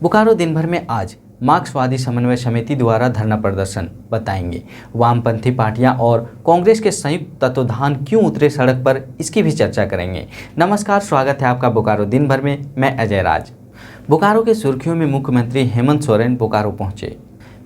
बोकारो दिन भर में आज मार्क्सवादी समन्वय समिति द्वारा धरना प्रदर्शन बताएंगे। वामपंथी पार्टियां और कांग्रेस के संयुक्त तत्वाधान क्यों उतरे सड़क पर, इसकी भी चर्चा करेंगे। नमस्कार, स्वागत है आपका बोकारो दिन भर में। मैं अजय राज। बोकारो के सुर्खियों में मुख्यमंत्री हेमंत सोरेन बोकारो पहुंचे।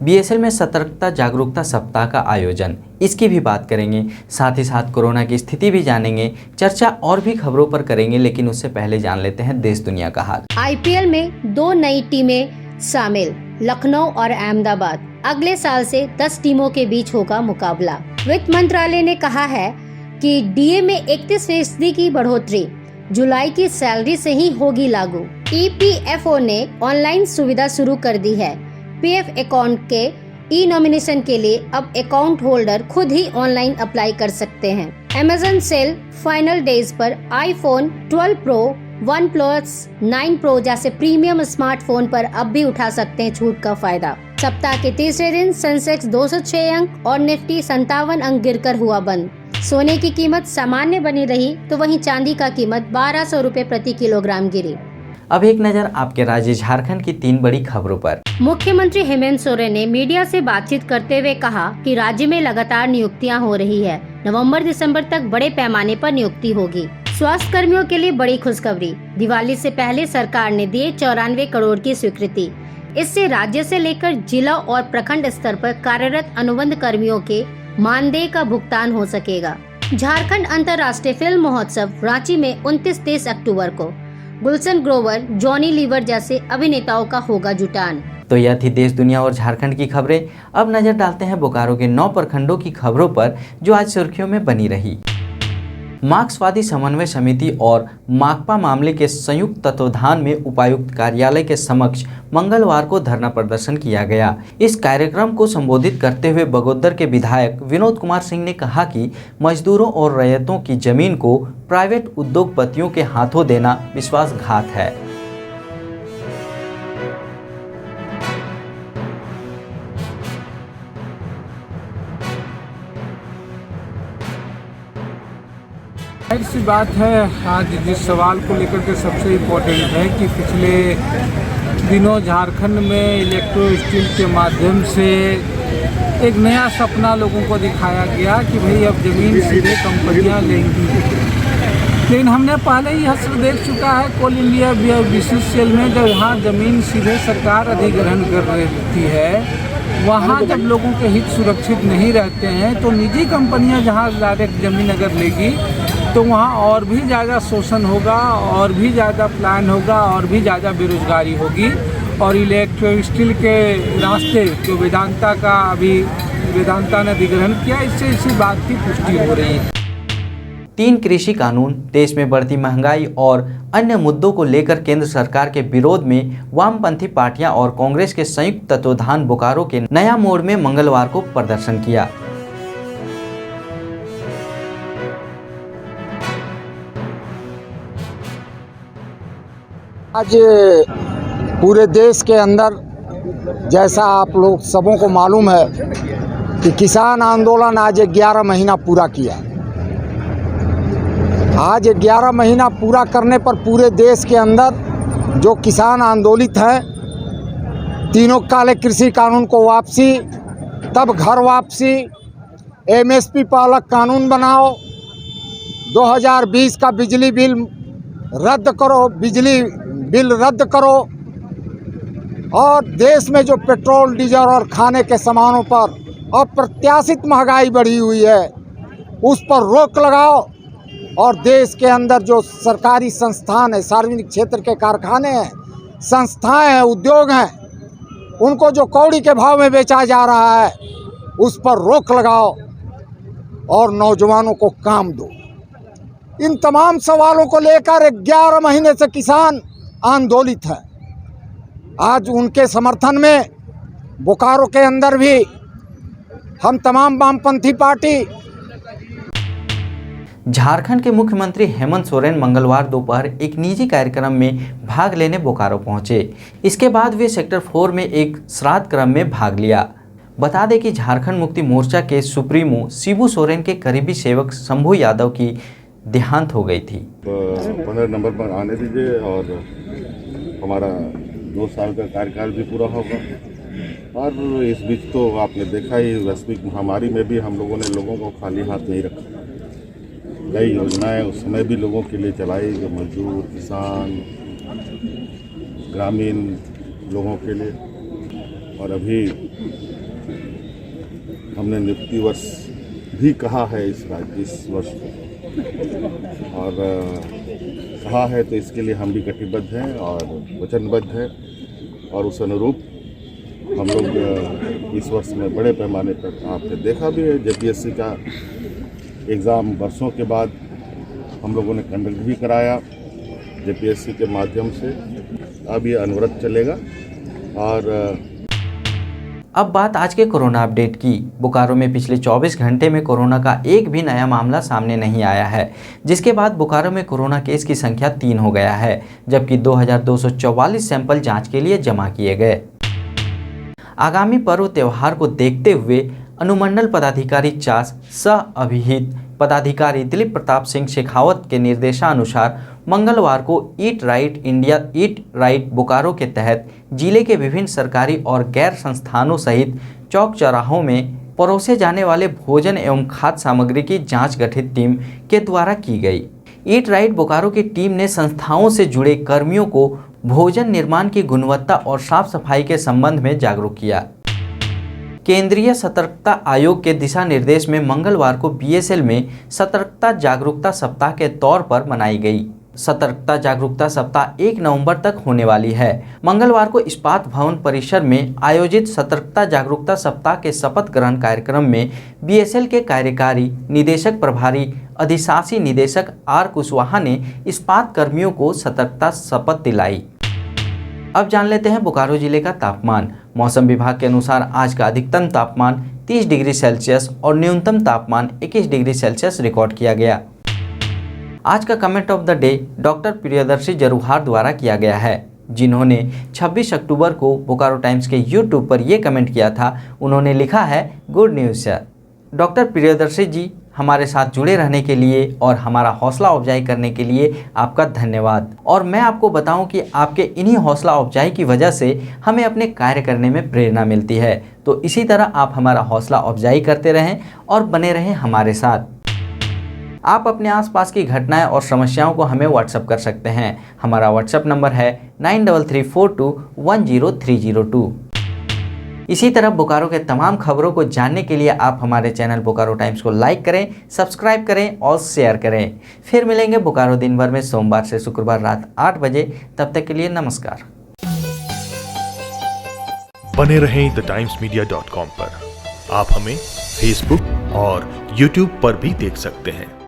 बीएसएल में सतर्कता जागरूकता सप्ताह का आयोजन, इसकी भी बात करेंगे। साथ ही साथ कोरोना की स्थिति भी जानेंगे। चर्चा और भी खबरों पर करेंगे, लेकिन उससे पहले जान लेते हैं देश दुनिया का हाल। आईपीएल में 2 नई टीमें शामिल, लखनऊ और अहमदाबाद। अगले साल से 10 टीमों के बीच होगा मुकाबला। वित्त मंत्रालय ने कहा है कि डीए में 31% की बढ़ोतरी जुलाई की सैलरी से ही होगी लागू। ईपीएफओ ने ऑनलाइन सुविधा शुरू कर दी है। पीएफ अकाउंट के ई नॉमिनेशन के लिए अब अकाउंट होल्डर खुद ही ऑनलाइन अप्लाई कर सकते हैं। अमेज़न सेल फाइनल डेज पर आईफोन 12 प्रो, OnePlus 9 प्रो जैसे प्रीमियम स्मार्टफोन पर अब भी उठा सकते हैं छूट का फायदा। सप्ताह के तीसरे दिन सेंसेक्स 206 अंक और निफ्टी 57 अंक गिरकर हुआ बंद। सोने की कीमत सामान्य बनी रही, तो वहीं चांदी का कीमत 1200 रुपए प्रति किलोग्राम गिरी। अब एक नजर आपके राज्य झारखंड की 3 बड़ी खबरों पर। मुख्यमंत्री हेमंत सोरेन ने मीडिया से बातचीत करते हुए कहा कि राज्य में लगातार नियुक्तियां हो रही है। नवंबर दिसंबर तक बड़े पैमाने पर नियुक्ति होगी। स्वास्थ्य कर्मियों के लिए बड़ी खुशखबरी, दिवाली से पहले सरकार ने दिए 94 करोड़ की स्वीकृति। इससे राज्य से लेकर जिला और प्रखंड स्तर पर कार्यरत अनुबंध कर्मियों के मानदेय का भुगतान हो सकेगा। झारखंड अंतर्राष्ट्रीय फिल्म महोत्सव रांची में 29-30 अक्टूबर को गुलशन ग्रोवर, जॉनी लीवर जैसे अभिनेताओं का होगा जुटान। तो यह थी देश दुनिया और झारखंड की खबरें। अब नजर डालते हैं बोकारो के 9 प्रखंडों की खबरों पर, जो आज सुर्खियों में बनी रही। मार्क्सवादी समन्वय समिति और माकपा मामले के संयुक्त तत्वाधान में उपायुक्त कार्यालय के समक्ष मंगलवार को धरना प्रदर्शन किया गया। इस कार्यक्रम को संबोधित करते हुए बगोदर के विधायक विनोद कुमार सिंह ने कहा कि मजदूरों और रैयतों की जमीन को प्राइवेट उद्योगपतियों के हाथों देना विश्वासघात है। जाहिर सी बात है, आज जिस सवाल को लेकर के सबसे इम्पोर्टेंट है कि पिछले दिनों झारखंड में इलेक्ट्रो स्टील के माध्यम से एक नया सपना लोगों को दिखाया गया कि भाई अब ज़मीन सीधे कंपनियां लेंगी। लेकिन हमने पहले ही हश्र देख चुका है कोल इंडिया बीसीसीएल में, जब यहाँ ज़मीन सीधे सरकार अधिग्रहण कर रही है, वहाँ जब लोगों के हित सुरक्षित नहीं रहते हैं तो निजी कंपनियां जहाँ डायरेक्ट ज़मीन अगर लेगी तो वहाँ और भी ज़्यादा शोषण होगा, और भी ज़्यादा प्लान होगा, और भी ज़्यादा बेरोजगारी होगी। और इलेक्ट्रो स्टील के रास्ते जो वेदांता का अभी वेदांता ने अधिग्रहण किया, इससे इसी बात की पुष्टि हो रही है। 3 कृषि कानून, देश में बढ़ती महंगाई और अन्य मुद्दों को लेकर केंद्र सरकार के विरोध में वामपंथी पार्टियां और कांग्रेस के संयुक्त तत्वाधान बोकारो के नया मोड़ में मंगलवार को प्रदर्शन किया। आज पूरे देश के अंदर, जैसा आप लोग सबों को मालूम है कि किसान आंदोलन आज 11 महीना पूरा किया। आज 11 महीना पूरा करने पर पूरे देश के अंदर जो किसान आंदोलित हैं, तीनों काले कृषि कानून को वापसी, तब घर वापसी, एमएसपी पर अलग कानून बनाओ, 2020 का बिजली बिल रद्द करो, बिजली बिल रद्द करो, और देश में जो पेट्रोल डीजल और खाने के सामानों पर अप्रत्याशित महंगाई बढ़ी हुई है उस पर रोक लगाओ, और देश के अंदर जो सरकारी संस्थान है, सार्वजनिक क्षेत्र के कारखाने हैं, संस्थाएं हैं, उद्योग हैं, उनको जो कौड़ी के भाव में बेचा जा रहा है उस पर रोक लगाओ और नौजवानों को काम दो। इन तमाम सवालों को लेकर 11 महीने से किसान आंदोलित है। आज उनके समर्थन में बोकारो के अंदर भी हम तमाम वामपंथी पार्टी। झारखंड के मुख्यमंत्री हेमंत सोरेन मंगलवार दोपहर एक निजी कार्यक्रम में भाग लेने बोकारो पहुंचे। इसके बाद वे सेक्टर 4 में एक श्राद्ध क्रम में भाग लिया। बता दें कि झारखंड मुक्ति मोर्चा के सुप्रीमो शिबू सोरेन के करीबी सेवक शंभू यादव की देहांत हो गई थी। 15 नंबर पर आने दीजिए और हमारा 2 साल का कार्यकाल भी पूरा होगा। और इस बीच तो आपने देखा ही, वैश्विक महामारी में भी हम लोगों ने लोगों को खाली हाथ नहीं रखा। कई योजनाएं उस समय भी लोगों के लिए चलाई, जो मजदूर, किसान, ग्रामीण लोगों के लिए। और अभी हमने नियुक्ति वर्ष भी कहा है इस वर्ष को, और कहा है तो इसके लिए हम भी कटिबद्ध हैं और वचनबद्ध हैं। और उस अनुरूप हम लोग इस वर्ष में बड़े पैमाने पर आपने देखा भी है, जेपीएससी का एग्ज़ाम वर्षों के बाद हम लोगों ने कंडक्ट भी कराया जेपीएससी के माध्यम से। अब ये अनवरत चलेगा। और अब बात आज के कोरोना अपडेट की। बोकारो में पिछले 24 घंटे में कोरोना का एक भी नया मामला सामने नहीं आया है, जिसके बाद बोकारो में कोरोना केस की संख्या 3 हो गया है, जबकि 2244 सैंपल जांच के लिए जमा किए गए। आगामी पर्व त्योहार को देखते हुए अनुमंडल पदाधिकारी चास सह अभिहित पदाधिकारी दिलीप प्रताप सिंह शेखावत के निर्देशानुसार मंगलवार को eat right India eat right Bokaro के तहत जिले के विभिन्न सरकारी और गैर संस्थानों सहित चौक चौराहों में परोसे जाने वाले भोजन एवं खाद्य सामग्री की जांच गठित टीम के द्वारा की गई। ईट राइट बोकारो की टीम ने संस्थाओं से जुड़े कर्मियों को भोजन निर्माण की गुणवत्ता और साफ सफाई के संबंध में जागरूक किया। केंद्रीय सतर्कता आयोग के दिशा निर्देश में मंगलवार को बीएसएल में सतर्कता जागरूकता सप्ताह के तौर पर मनाई गई। सतर्कता जागरूकता सप्ताह 1 नवंबर तक होने वाली है। मंगलवार को इस्पात भवन परिसर में आयोजित सतर्कता जागरूकता सप्ताह के शपथ ग्रहण कार्यक्रम में बीएसएल के कार्यकारी निदेशक प्रभारी अधिशासी निदेशक आर कुशवाहा ने इस्पात कर्मियों को सतर्कता शपथ दिलाई। अब जान लेते हैं बोकारो जिले का तापमान। मौसम विभाग के अनुसार आज का अधिकतम तापमान 30 डिग्री सेल्सियस और न्यूनतम तापमान 21 डिग्री सेल्सियस रिकॉर्ड किया गया। आज का comment of the day doctor Priyadarshi Jaruhar द्वारा किया गया है, जिन्होंने 26 अक्टूबर को बोकारो टाइम्स के यूट्यूब पर ये कमेंट किया था। उन्होंने लिखा है, good news sir. Doctor Priyadarshi ji, हमारे साथ जुड़े रहने के लिए और हमारा हौसला अफजाई करने के लिए आपका धन्यवाद। और मैं आपको बताऊं कि आपके इन्हीं हौसला अफजाई की वजह से हमें अपने कार्य करने में प्रेरणा मिलती है। तो इसी तरह आप हमारा हौसला अफजाई करते रहें और बने रहें हमारे साथ। आप अपने आसपास की घटनाएं और समस्याओं को हमें व्हाट्सएप कर सकते हैं। हमारा व्हाट्सएप नंबर है 9334210302। इसी तरह बोकारो के तमाम खबरों को जानने के लिए आप हमारे चैनल बोकारो टाइम्स को लाइक करें, सब्सक्राइब करें और शेयर करें। फिर मिलेंगे बोकारो दिन भर में सोमवार से शुक्रवार रात 8 बजे। तब तक के लिए नमस्कार। बने रहें TheTimesMedia.com पर। आप हमें फेसबुक और यूट्यूब पर भी देख सकते हैं।